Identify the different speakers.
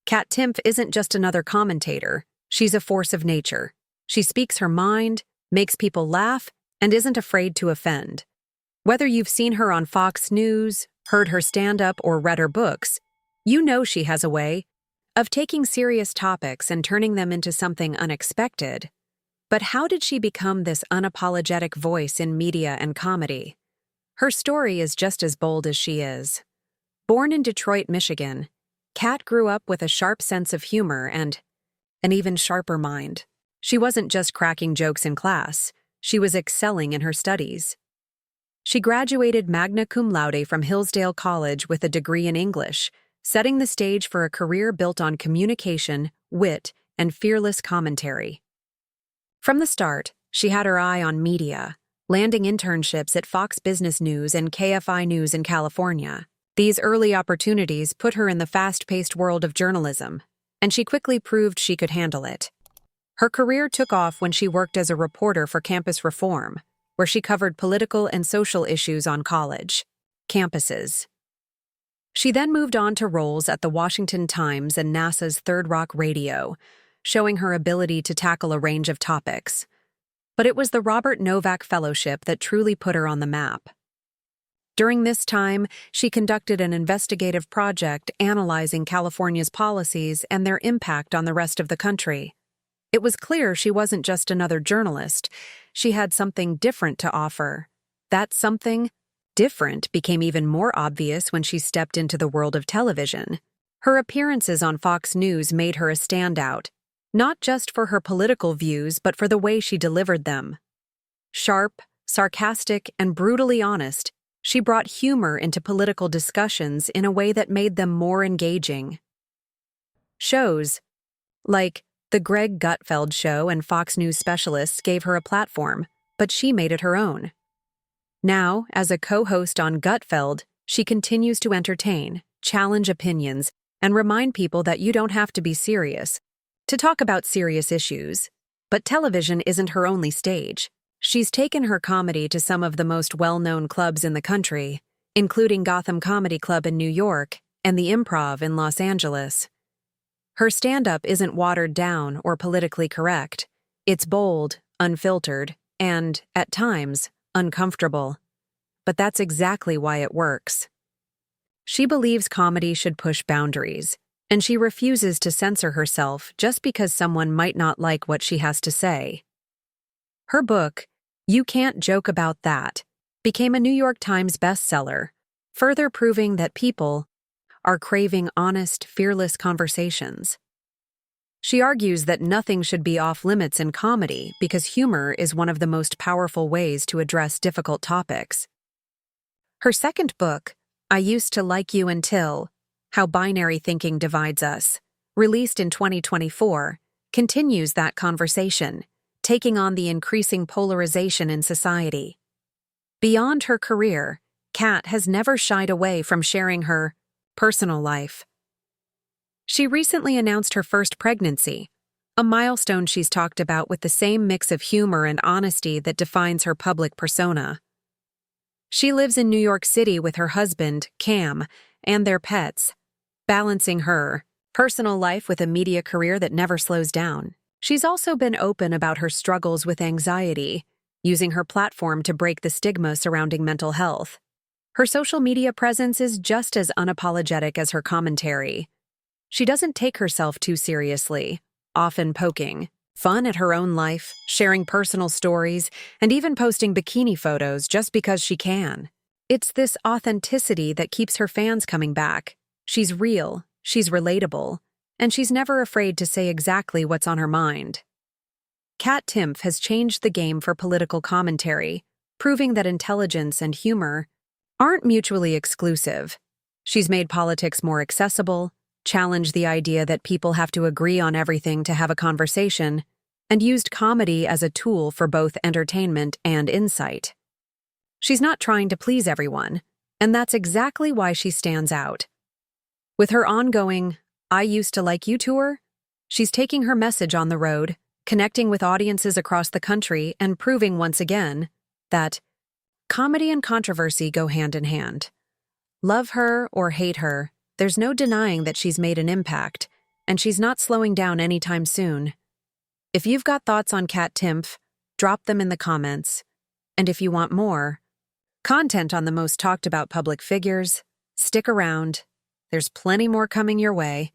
Speaker 1: Kat Timpf isn't just another commentator, she's a force of nature. She speaks her mind, makes people laugh, and isn't afraid to offend. Whether you've seen her on Fox News, heard her stand-up, or read her books, you know she has a way of taking serious topics and turning them into something unexpected. But how did she become this unapologetic voice in media and comedy? Her story is just as bold as she is. Born in Detroit, Michigan, Kat grew up with a sharp sense of humor and an even sharper mind. She wasn't just cracking jokes in class, she was excelling in her studies. She graduated magna cum laude from Hillsdale College with a degree in English, setting the stage for a career built on communication, wit, and fearless commentary. From the start, she had her eye on media, landing internships at Fox Business News and KFI News in California. These early opportunities put her in the fast-paced world of journalism, and she quickly proved she could handle it. Her career took off when she worked as a reporter for Campus Reform, where she covered political and social issues on college campuses. She then moved on to roles at the Washington Times and NASA's Third Rock Radio, showing her ability to tackle a range of topics. But it was the Robert Novak Fellowship that truly put her on the map. During this time, she conducted an investigative project analyzing California's policies and their impact on the rest of the country. It was clear she wasn't just another journalist, she had something different to offer. That something different became even more obvious when she stepped into the world of television. Her appearances on Fox News made her a standout, not just for her political views but for the way she delivered them. Sharp, sarcastic, and brutally honest, she brought humor into political discussions in a way that made them more engaging. Shows like The Greg Gutfeld Show and Fox News specialists gave her a platform, but she made it her own. Now, as a co-host on Gutfeld, she continues to entertain, challenge opinions, and remind people that you don't have to be serious to talk about serious issues. But television isn't her only stage. She's taken her comedy to some of the most well-known clubs in the country, including Gotham Comedy Club in New York and the Improv in Los Angeles. Her stand-up isn't watered down or politically correct. It's bold, unfiltered, and, at times, uncomfortable. But that's exactly why it works. She believes comedy should push boundaries, and she refuses to censor herself just because someone might not like what she has to say. Her book, You Can't Joke About That, became a New York Times bestseller, further proving that people are craving honest, fearless conversations. She argues that nothing should be off-limits in comedy because humor is one of the most powerful ways to address difficult topics. Her second book, I Used to Like You Until, How Binary Thinking Divides Us, released in 2024, continues that conversation, taking on the increasing polarization in society. Beyond her career, Kat has never shied away from sharing her personal life. She recently announced her first pregnancy, a milestone she's talked about with the same mix of humor and honesty that defines her public persona. She lives in New York City with her husband, Cam, and their pets, balancing her personal life with a media career that never slows down. She's also been open about her struggles with anxiety, using her platform to break the stigma surrounding mental health. Her social media presence is just as unapologetic as her commentary. She doesn't take herself too seriously, often poking fun at her own life, sharing personal stories, and even posting bikini photos just because she can. It's this authenticity that keeps her fans coming back. She's real, she's relatable, and she's never afraid to say exactly what's on her mind. Kat Timpf has changed the game for political commentary, proving that intelligence and humor aren't mutually exclusive. She's made politics more accessible, challenged the idea that people have to agree on everything to have a conversation, and used comedy as a tool for both entertainment and insight. She's not trying to please everyone, and that's exactly why she stands out. With her ongoing I Used to Like You tour, she's taking her message on the road, connecting with audiences across the country, and proving once again that comedy and controversy go hand in hand. Love her or hate her, there's no denying that she's made an impact, and she's not slowing down anytime soon. If you've got thoughts on Cat Timpf, drop them in the comments. And if you want more content on the most talked about public figures, stick around. There's plenty more coming your way.